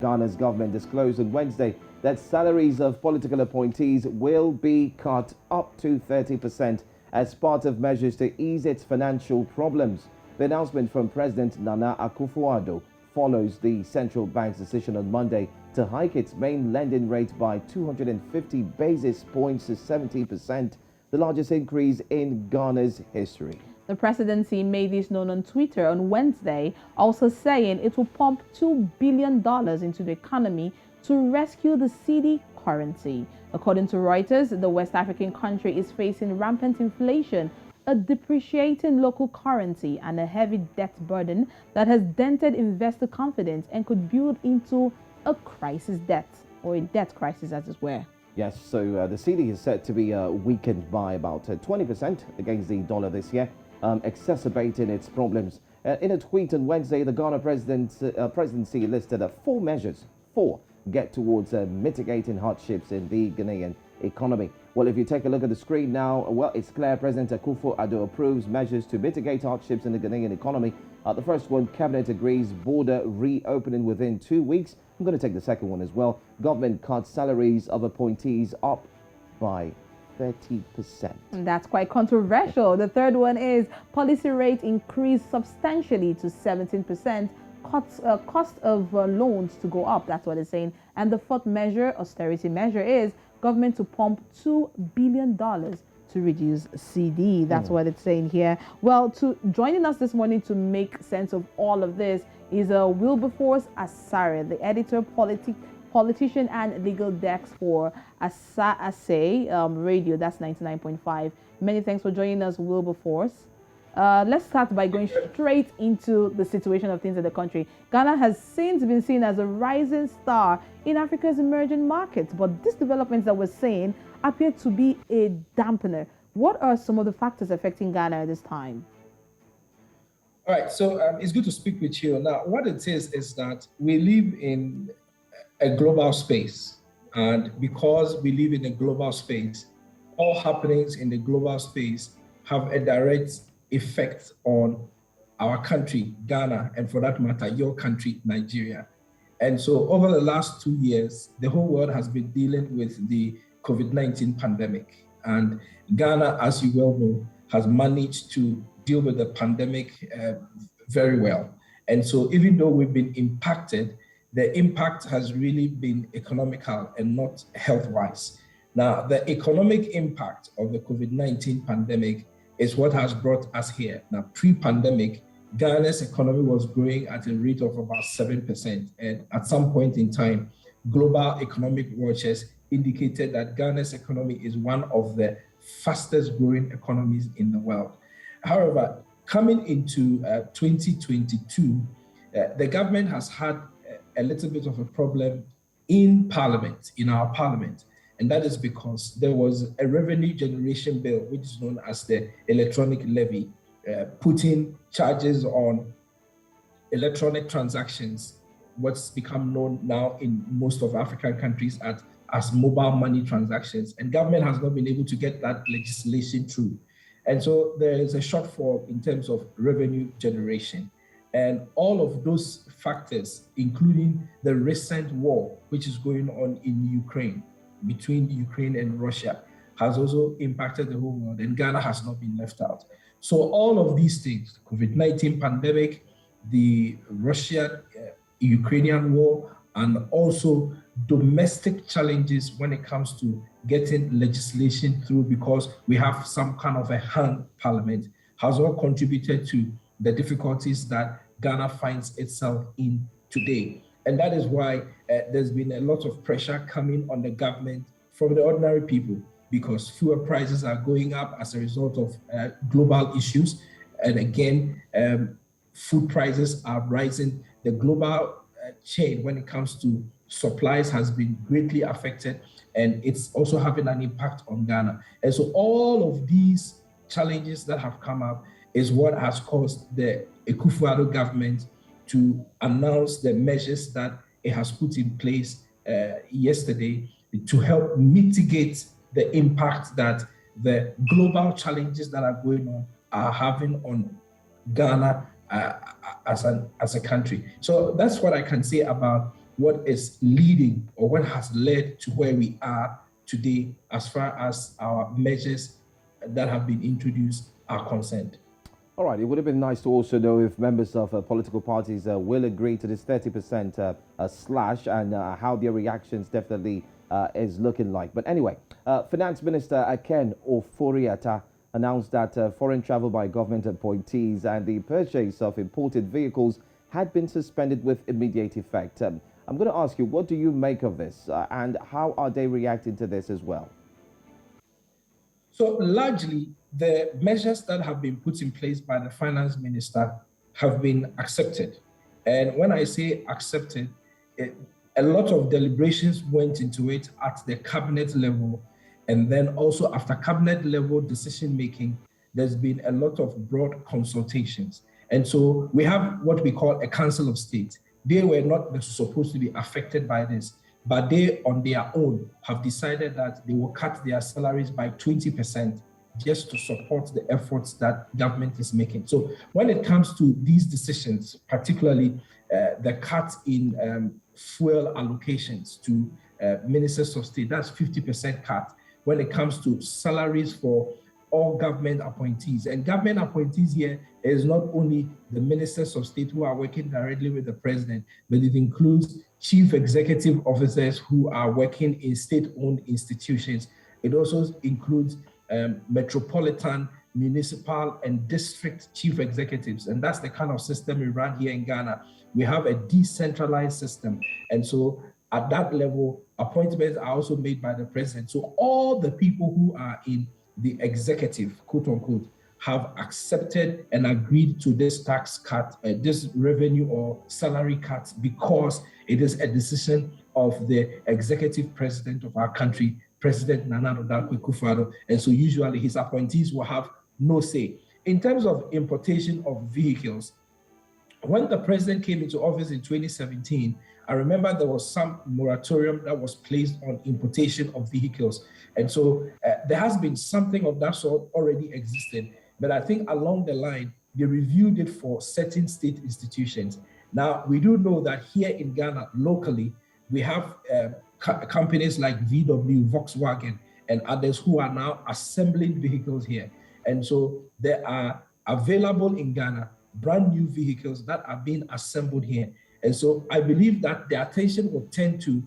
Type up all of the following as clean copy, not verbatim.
Ghana's government disclosed on Wednesday that salaries of political appointees will be cut up to 30% as part of measures to ease its financial problems. The announcement from President Nana Akufo-Addo follows the central bank's decision on Monday to hike its main lending rate by 250 basis points to 70%, the largest increase in Ghana's history. The presidency made this known on Twitter on Wednesday, also saying it will pump $2 billion into the economy to rescue the cedi currency. According to Reuters, the West African country is facing rampant inflation, a depreciating local currency, and a heavy debt burden that has dented investor confidence and could build into a crisis debt, or a debt crisis as it were. Yes, so the cedi is set to be weakened by about 20% against the dollar this year, exacerbating its problems. In a tweet on Wednesday, the Ghana presidency listed 4 measures get towards mitigating hardships in the Ghanaian economy. Well, if you take a look at the screen now, well, it's clear President Akufo-Addo approves measures to mitigate hardships in the Ghanaian economy. The first one, Cabinet agrees border reopening within 2 weeks. I'm going to take the second one as well. Government cuts salaries of appointees up by 30%. That's quite controversial. The third one is policy rate increased substantially to 17%. Cost of loans to go up. That's what it's saying. And the fourth measure, austerity measure, is government to pump $2 billion to reduce cedi. That's what it's saying here. Well, joining us this morning to make sense of all of this is Wilberforce Asare, the editor, politician, and legal desk for Asaase Radio. That's 99.5. Many thanks for joining us, Wilberforce. Let's start by going straight into the situation of things in the country. Ghana has since been seen as a rising star in Africa's emerging markets, but these developments that we're seeing appear to be a dampener. What are some of the factors affecting Ghana at this time? All right, so it's good to speak with you. Now, what it is that we live in a global space, and because we live in a global space, all happenings in the global space have a direct effect on our country, Ghana, and for that matter, your country, Nigeria. And so over the last 2 years, the whole world has been dealing with the COVID-19 pandemic. And Ghana, as you well know, has managed to deal with the pandemic very well. And so even though we've been impacted, the impact has really been economical and not health-wise. Now, the economic impact of the COVID-19 pandemic is what has brought us here. Now, pre-pandemic, Ghana's economy was growing at a rate of about 7%. And at some point in time, global economic watchers indicated that Ghana's economy is one of the fastest growing economies in the world. However, coming into 2022, the government has had a little bit of a problem in Parliament, in our Parliament. And that is because there was a revenue generation bill, which is known as the electronic levy, putting charges on electronic transactions, what's become known now in most of African countries as mobile money transactions. And government has not been able to get that legislation through. And so there is a shortfall in terms of revenue generation. And all of those factors, including the recent war, which is going on in Ukraine, between Ukraine and Russia, has also impacted the whole world, and Ghana has not been left out. So all of these things, the COVID-19 pandemic, the Russia-Ukrainian war, and also domestic challenges when it comes to getting legislation through because we have some kind of a hung parliament, has all contributed to the difficulties that Ghana finds itself in today. And that is why there's been a lot of pressure coming on the government from the ordinary people, because fuel prices are going up as a result of global issues. And again, food prices are rising. The global chain when it comes to supplies has been greatly affected, and it's also having an impact on Ghana. And so all of these challenges that have come up is what has caused the Akufo-Addo government to announce the measures that it has put in place yesterday to help mitigate the impact that the global challenges that are going on are having on Ghana as a country. So that's what I can say about what is leading or what has led to where we are today as far as our measures that have been introduced are concerned. All right, it would have been nice to also know if members of political parties will agree to this 30% slash and how their reactions definitely is looking like. But anyway, Finance Minister Ken Ofori-Atta announced that foreign travel by government appointees and the purchase of imported vehicles had been suspended with immediate effect. I'm going to ask you, what do you make of this and how are they reacting to this as well? So largely, the measures that have been put in place by the finance minister have been accepted. And when I say accepted, a lot of deliberations went into it at the cabinet level. And then also after cabinet level decision making, there's been a lot of broad consultations. And so we have what we call a council of state. They were not supposed to be affected by this, but they on their own have decided that they will cut their salaries by 20% just to support the efforts that government is making. So when it comes to these decisions, particularly the cut in fuel allocations to ministers of state, that's 50% cut. When it comes to salaries for all government appointees, and government appointees here is not only the ministers of state who are working directly with the president, but it includes chief executive officers who are working in state-owned institutions. It also includes metropolitan, municipal, and district chief executives. And that's the kind of system we run here in Ghana. We have a decentralized system. And so at that level, appointments are also made by the president. So all the people who are in the executive, quote unquote, have accepted and agreed to this tax cut, this revenue or salary cut, because it is a decision of the executive president of our country, President Nana Akufo-Addo. And so usually his appointees will have no say. In terms of importation of vehicles, when the president came into office in 2017, I remember there was some moratorium that was placed on importation of vehicles. And so there has been something of that sort already existing. But I think along the line, they reviewed it for certain state institutions. Now, we do know that here in Ghana, locally, we have companies like VW, Volkswagen, and others who are now assembling vehicles here. And so there are available in Ghana brand new vehicles that are being assembled here. And so I believe that the attention will tend to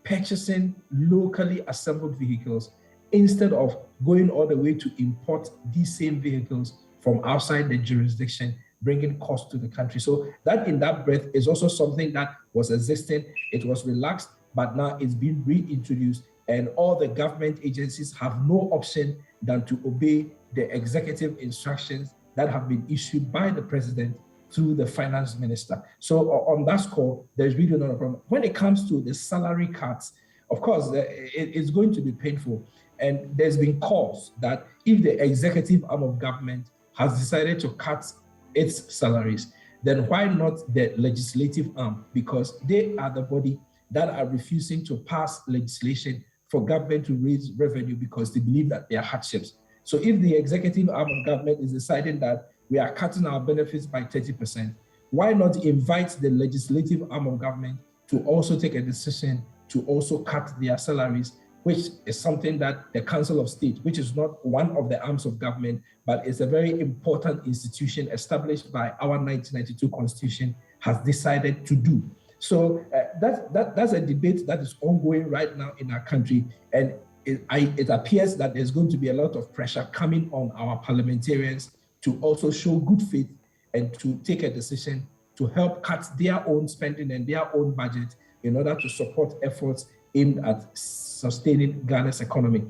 purchasing locally assembled vehicles instead of going all the way to import these same vehicles from outside the jurisdiction, bringing cost to the country. So that in that breath is also something that was existing. It was relaxed, but now it's been reintroduced, and all the government agencies have no option than to obey the executive instructions that have been issued by the president through the finance minister. So on that score, there's really not a problem. When it comes to the salary cuts, of course, it's going to be painful. And there's been calls that if the executive arm of government has decided to cut its salaries, then why not the legislative arm? Because they are the body that are refusing to pass legislation for government to raise revenue because they believe that there are hardships. So if the executive arm of government is deciding that we are cutting our benefits by 30%, why not invite the legislative arm of government to also take a decision to also cut their salaries, which is something that the Council of State, which is not one of the arms of government, but is a very important institution established by our 1992 Constitution, has decided to do. So that's a debate that is ongoing right now in our country. And it appears that there's going to be a lot of pressure coming on our parliamentarians to also show good faith and to take a decision to help cut their own spending and their own budget in order to support efforts aimed at sustaining Ghana's economy.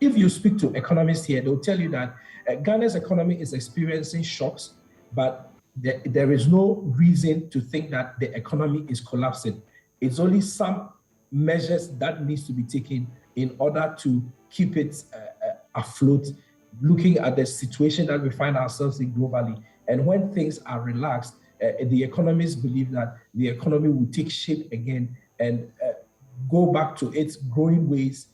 If you speak to economists here, they'll tell you that Ghana's economy is experiencing shocks, but there is no reason to think that the economy is collapsing. It's only some measures that needs to be taken in order to keep it afloat, looking at the situation that we find ourselves in globally. And when things are relaxed, the economists believe that the economy will take shape again and go back to its growing ways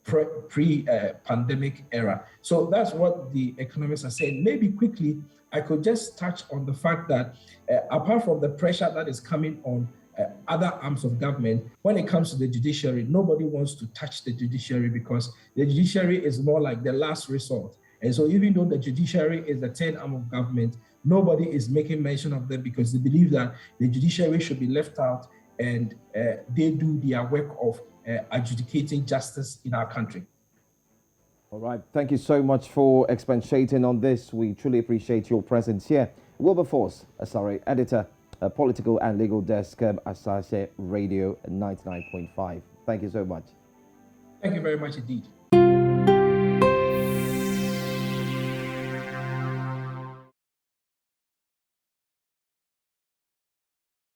pre-pandemic era. So that's what the economists are saying. Maybe quickly, I could just touch on the fact that apart from the pressure that is coming on other arms of government. When it comes to the judiciary, nobody wants to touch the judiciary because the judiciary is more like the last resort. And so even though the judiciary is the third arm of government, nobody is making mention of them because they believe that the judiciary should be left out and they do their work of adjudicating justice in our country. All right. Thank you so much for expatiating on this. We truly appreciate your presence here. Wilberforce Asare, editor, political and legal desk, Asaase Radio 99.5. Thank you so much. Thank you very much indeed.